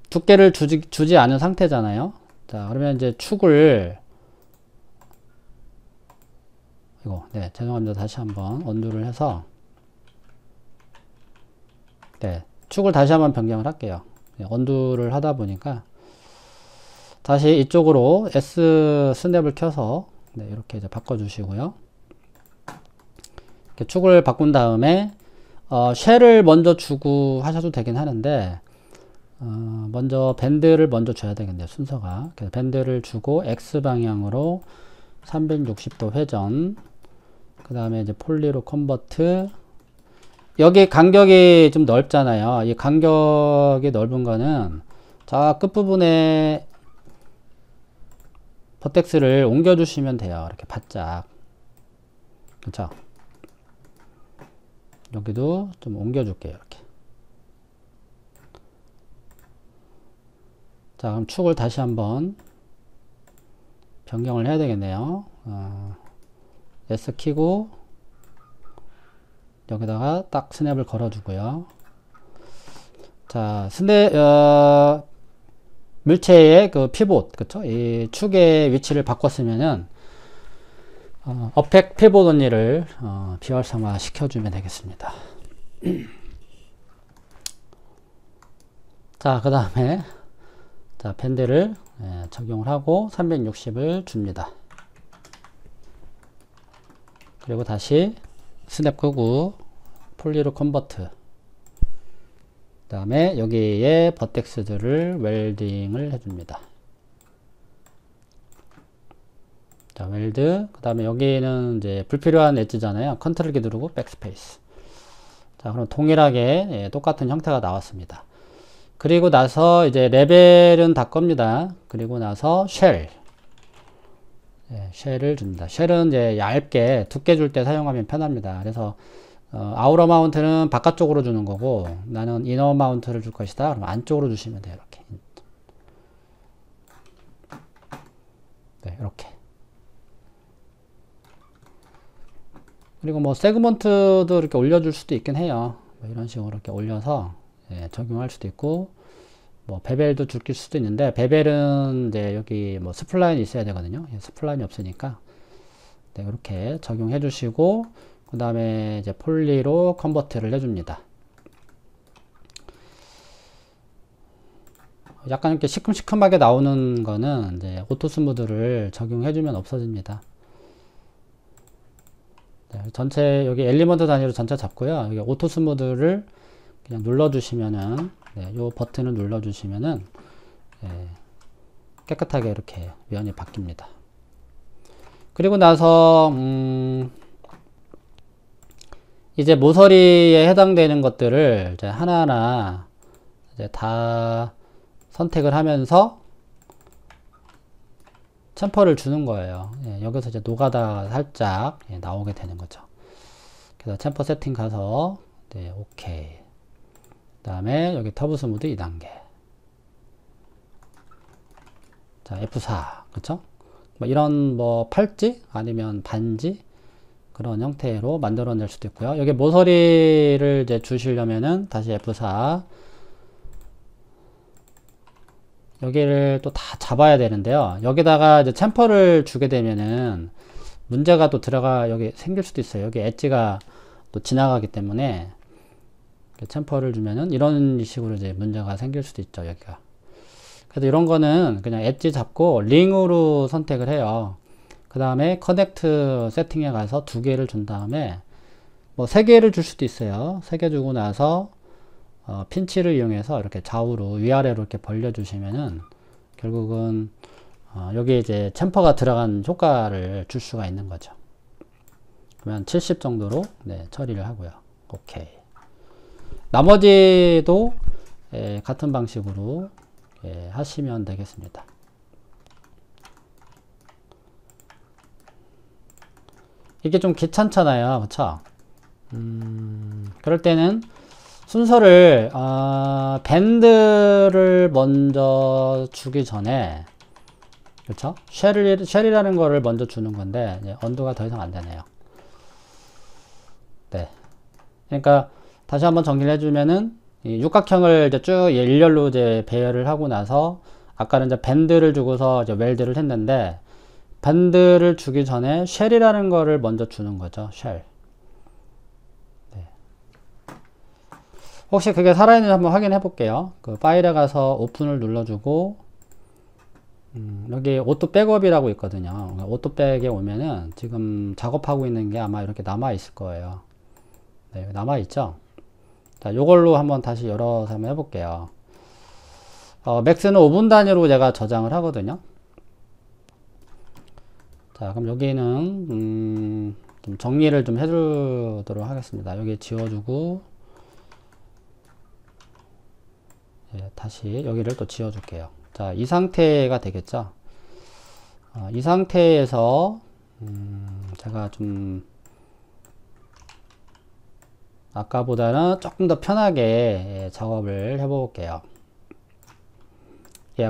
두께를 주지 않은 상태잖아요. 자, 그러면 이제 축을 네, 죄송합니다. 다시 한번 언두를 해서 네, 축을 다시 한번 변경을 할게요. 네, 언두를 하다 보니까 다시 이쪽으로 S 스냅을 켜서 네, 이렇게 이제 바꿔주시고요. 이렇게 축을 바꾼 다음에 쉘을 먼저 주고 하셔도 되긴 하는데 먼저 밴드를 먼저 줘야 되겠네요. 순서가. 그래서 밴드를 주고 X 방향으로 360도 회전, 그 다음에 이제 폴리로 컨버트. 여기 간격이 좀 넓잖아요. 이 간격이 넓은 거는 저 끝부분에 버텍스를 옮겨 주시면 돼요. 이렇게 바짝. 그쵸? 여기도 좀 옮겨 줄게요. 이렇게. 자, 그럼 축을 다시 한번 변경을 해야 되겠네요. S 키고 여기다가 딱 스냅을 걸어 주고요. 자, 물체의 그 피봇, 그쵸? 이 축의 위치를 바꿨으면은 어펙 피봇 원리를 비활성화 시켜주면 되겠습니다. 자, 그 다음에 자, 밴드를 적용을 하고 360을 줍니다. 그리고 다시 스냅 끄고 폴리로 컨버트. 그 다음에 여기에 버텍스들을 웰딩을 해줍니다. 자, 웰드. 그 다음에 여기는 이제 불필요한 엣지잖아요. 컨트롤 키 누르고 백스페이스. 자, 그럼 동일하게 똑같은 형태가 나왔습니다. 그리고 나서 이제 레벨은 다 겁니다. 그리고 나서 쉘. 쉘을 줍니다. 쉘은 이제 얇게 두께 줄 때 사용하면 편합니다. 그래서 아우터 마운트는 바깥쪽으로 주는 거고 나는 이너 마운트를 줄 것이다. 그럼 안쪽으로 주시면 돼요. 이렇게. 네, 이렇게. 그리고 뭐 세그먼트도 이렇게 올려줄 수도 있긴 해요. 뭐 이런 식으로 이렇게 올려서 적용할 수도 있고, 뭐 베벨도 줄 수도 있는데 베벨은 이제 여기 뭐 스플라인이 있어야 되거든요. 스플라인이 없으니까 네, 이렇게 적용해 주시고 그 다음에 이제 폴리로 컨버트를 해줍니다. 약간 이렇게 시큼시큼하게 나오는 거는 이제 오토 스무드를 적용해주면 없어집니다. 네, 전체 여기 엘리먼트 단위로 전체 잡고요. 여기 오토 스무드를 그냥 눌러주시면은 네, 요 버튼을 눌러주시면은 깨끗하게 이렇게 면이 바뀝니다. 그리고 나서 이제 모서리에 해당되는 것들을 이제 하나하나 이제 다 선택을 하면서 챔퍼를 주는 거예요. 여기서 이제 노가다 살짝 나오게 되는 거죠. 그래서 챔퍼 세팅 가서 네, 오케이. 그 다음에 여기 터브 스무드 2단계. 자, F4. 그쵸? 뭐 이런 뭐 팔찌 아니면 반지 그런 형태로 만들어낼 수도 있고요. 여기 모서리를 이제 주시려면은 다시 F4. 여기를 또 다 잡아야 되는데요. 여기다가 이제 챔퍼를 주게 되면은 문제가 또 여기 생길 수도 있어요. 여기 엣지가 또 지나가기 때문에 챔퍼를 주면은 이런 식으로 이제 문제가 생길 수도 있죠. 여기가. 그래서 이런 거는 그냥 엣지 잡고 링으로 선택을 해요. 그 다음에 커넥트 세팅에 가서 두 개를 준 다음에 뭐 3개를 줄 수도 있어요. 3개 주고 나서 핀치를 이용해서 이렇게 좌우로 위아래로 이렇게 벌려 주시면은 결국은 여기에 이제 챔퍼가 들어간 효과를 줄 수가 있는 거죠. 그러면 70 정도로 네, 처리를 하고요. 오케이. 나머지도 같은 방식으로 하시면 되겠습니다. 이게 좀 귀찮잖아요. 그쵸? 그럴 때는 순서를 밴드를 먼저 주기 전에, 그렇죠? 쉘이라는 거를 먼저 주는 건데 언두가 더 이상 안 되네요. 네. 그러니까 다시 한번 정리를 해주면은 이 육각형을 이제 쭉 일렬로 이제 배열을 하고 나서 아까는 이제 밴드를 주고서 이제 웰드를 했는데 밴드를 주기 전에 쉘이라는 거를 먼저 주는 거죠. 쉘. 네. 혹시 그게 살아있는지 한번 확인해 볼게요. 그 파일에 가서 오픈을 눌러주고 여기 오토 백업이라고 있거든요. 오토 백에 오면은 지금 작업하고 있는 게 아마 이렇게 남아 있을 거예요. 네, 남아 있죠. 자, 요걸로 한번 다시 열어서 한번 해볼게요. 맥스는 5분 단위로 제가 저장을 하거든요. 자, 그럼 여기는 좀 정리를 좀 해주도록 하겠습니다. 여기 지워주고 다시 여기를 또 지워줄게요. 자, 이 상태가 되겠죠. 이 상태에서 제가 좀 아까보다는 조금 더 편하게 작업을 해볼게요.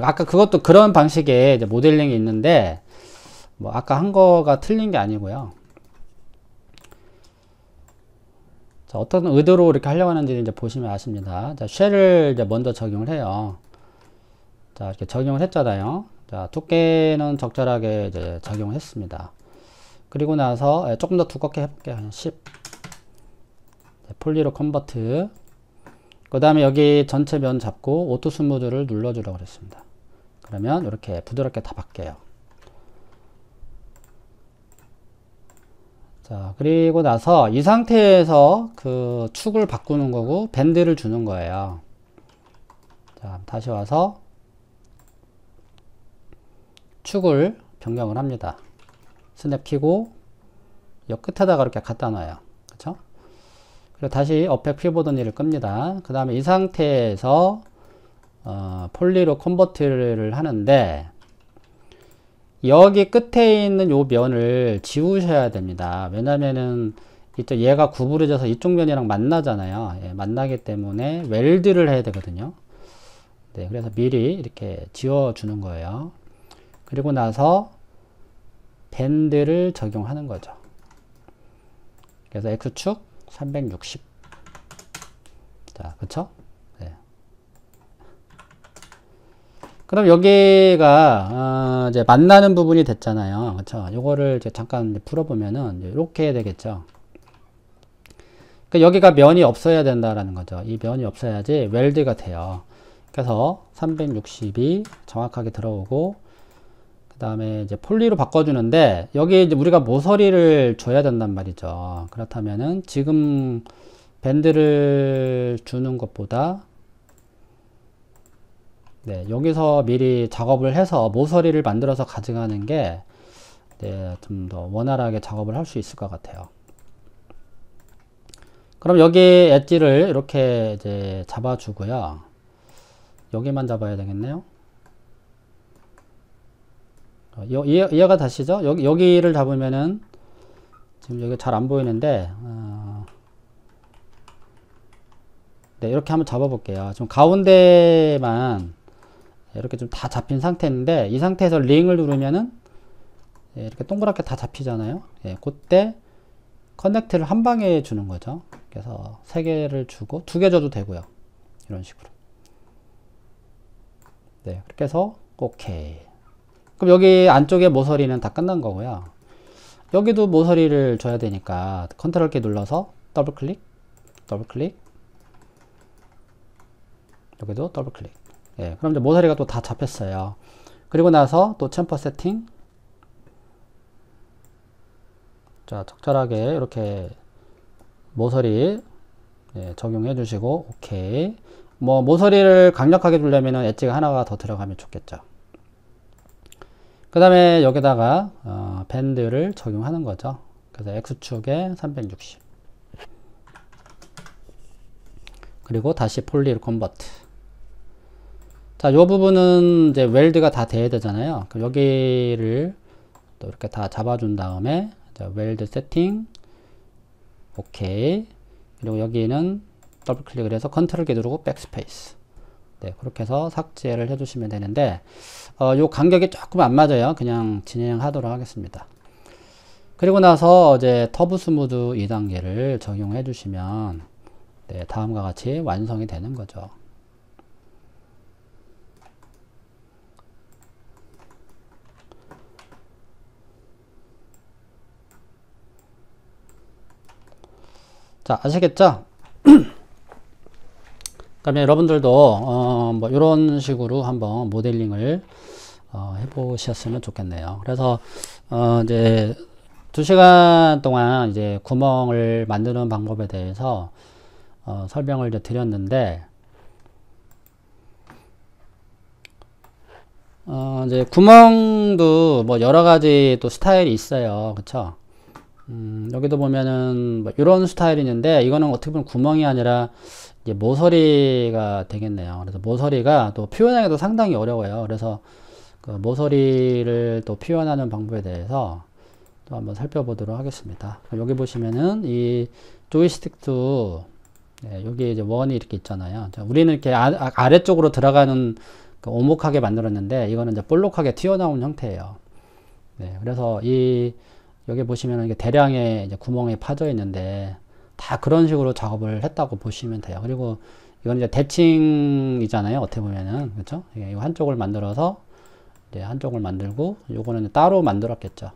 아까 그것도 그런 방식의 이제 모델링이 있는데 뭐 아까 한 거가 틀린 게 아니고요. 자, 어떤 의도로 이렇게 하려고 하는지 이제 보시면 아십니다. 자, 쉘을 이제 먼저 적용을 해요. 자, 이렇게 적용을 했잖아요. 자, 두께는 적절하게 이제 적용을 했습니다. 그리고 나서 조금 더 두껍게 해볼게요. 한 10. 폴리로 컨버트. 그 다음에 여기 전체 면 잡고 오토 스무드를 눌러주라고 그랬습니다. 그러면 이렇게 부드럽게 다 바뀌어요. 자, 그리고 나서 이 상태에서 그 축을 바꾸는 거고 밴드를 주는 거예요. 자, 다시 와서 축을 변경을 합니다. 스냅 키고 이 끝에다가 이렇게 갖다 놔요. 그쵸? 그리고 다시 어펙 피보더니를 끕니다. 그 다음에 이 상태에서 폴리로 컨버트를 하는데 여기 끝에 있는 요 면을 지우셔야 됩니다. 왜냐면은 이쪽 얘가 구부러져서 이쪽 면이랑 만나잖아요. 예, 만나기 때문에 웰드를 해야 되거든요. 네, 그래서 미리 이렇게 지워주는 거예요. 그리고 나서 밴드를 적용하는 거죠. 그래서 X축 360. 자, 그쵸? 네. 그럼 여기가 이제 만나는 부분이 됐잖아요. 그쵸? 요거를 이제 잠깐 이제 풀어보면은 이렇게 되겠죠. 그 여기가 면이 없어야 된다라는 거죠. 이 면이 없어야지 웰드가 돼요. 그래서 360이 정확하게 들어오고 그 다음에 이제 폴리로 바꿔주는데 여기 이제 우리가 모서리를 줘야 된단 말이죠. 그렇다면은 지금 밴드를 주는 것보다 네, 여기서 미리 작업을 해서 모서리를 만들어서 가져가는 게 네, 좀 더 원활하게 작업을 할 수 있을 것 같아요. 그럼 여기 엣지를 이렇게 이제 잡아주고요. 여기만 잡아야 되겠네요. 이해가 다시죠? 여기를 잡으면은 지금 여기 잘 안 보이는데 네, 이렇게 한번 잡아 볼게요. 좀 가운데만 이렇게 좀 다 잡힌 상태인데 이 상태에서 링을 누르면은 예, 이렇게 동그랗게 다 잡히잖아요. 예, 그때 커넥트를 한 방에 주는 거죠. 그래서 3개를 주고 2개 줘도 되고요. 이런 식으로. 네, 그렇게 해서 오케이. 그럼 여기 안쪽에 모서리는 다 끝난 거고요. 여기도 모서리를 줘야 되니까 컨트롤 키 눌러서 더블 클릭, 더블 클릭. 여기도 더블 클릭. 예, 그럼 이제 모서리가 또 다 잡혔어요. 그리고 나서 또 챔퍼 세팅. 자, 적절하게 이렇게 모서리 적용해 주시고 오케이. 뭐 모서리를 강력하게 두려면은 엣지가 하나가 더 들어가면 좋겠죠. 그 다음에 여기다가 밴드를 적용하는 거죠. 그래서 X축에 360 그리고 다시 폴리로 컨버트. 자, 요 부분은 이제 웰드가 다 돼야 되잖아요. 그럼 여기를 또 이렇게 다 잡아준 다음에 웰드 세팅 오케이. 그리고 여기는 더블 클릭을 해서 컨트롤 키 누르고 백스페이스. 네, 그렇게 해서 삭제를 해주시면 되는데 요 간격이 조금 안 맞아요. 그냥 진행하도록 하겠습니다. 그리고 나서 이제 터브 스무드 2단계를 적용해 주시면 네, 다음과 같이 완성이 되는 거죠. 자, 아시겠죠? 그러면 여러분들도 뭐 이런 식으로 한번 모델링을 해보셨으면 좋겠네요. 그래서 이제 2시간 동안 이제 구멍을 만드는 방법에 대해서 설명을 이제 드렸는데 이제 구멍도 뭐 여러 가지 또 스타일이 있어요. 그쵸? 여기도 보면은 뭐 이런 스타일이 있는데 이거는 어떻게 보면 구멍이 아니라 이제 모서리가 되겠네요. 그래서 모서리가 또 표현하기도 상당히 어려워요. 그래서 그 모서리를 또 표현하는 방법에 대해서 또 한번 살펴보도록 하겠습니다. 여기 보시면은 이 조이스틱도 네, 여기 이제 원이 이렇게 있잖아요. 우리는 이렇게 아래쪽으로 들어가는 그 오목하게 만들었는데 이거는 이제 볼록하게 튀어나온 형태예요. 네, 그래서 여기 보시면 이게 대량의 이제 구멍이 파져 있는데 다 그런 식으로 작업을 했다고 보시면 돼요. 그리고 이건 이제 대칭이잖아요. 어떻게 보면은 그렇죠? 이거 한쪽을 만들어서 이제 한쪽을 만들고 요거는 따로 만들었겠죠.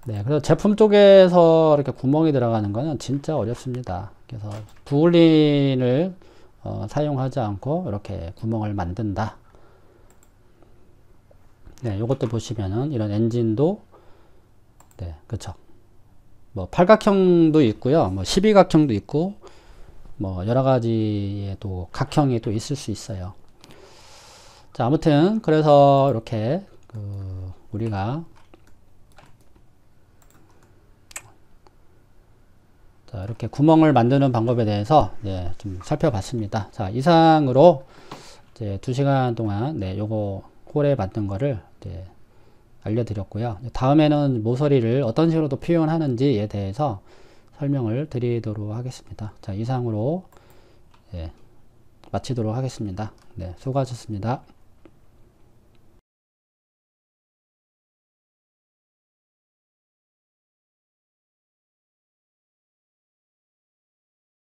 네, 그래서 제품 쪽에서 이렇게 구멍이 들어가는 거는 진짜 어렵습니다. 그래서 부글린을 사용하지 않고 이렇게 구멍을 만든다. 네, 요것도 보시면은 이런 엔진도 네, 그쵸. 뭐 팔각형도 있고요. 뭐 12각형도 있고 뭐 여러 가지의 또 각형이 또 있을 수 있어요. 자, 아무튼 그래서 이렇게 우리가 자, 이렇게 구멍을 만드는 방법에 대해서 네, 좀 살펴봤습니다. 자, 이상으로 이제 2시간 동안 네, 요거 홀에 만든 거를 이제 알려드렸고요. 다음에는 모서리를 어떤 식으로 또 표현하는지에 대해서 설명을 드리도록 하겠습니다. 자, 이상으로 네, 마치도록 하겠습니다. 네, 수고하셨습니다.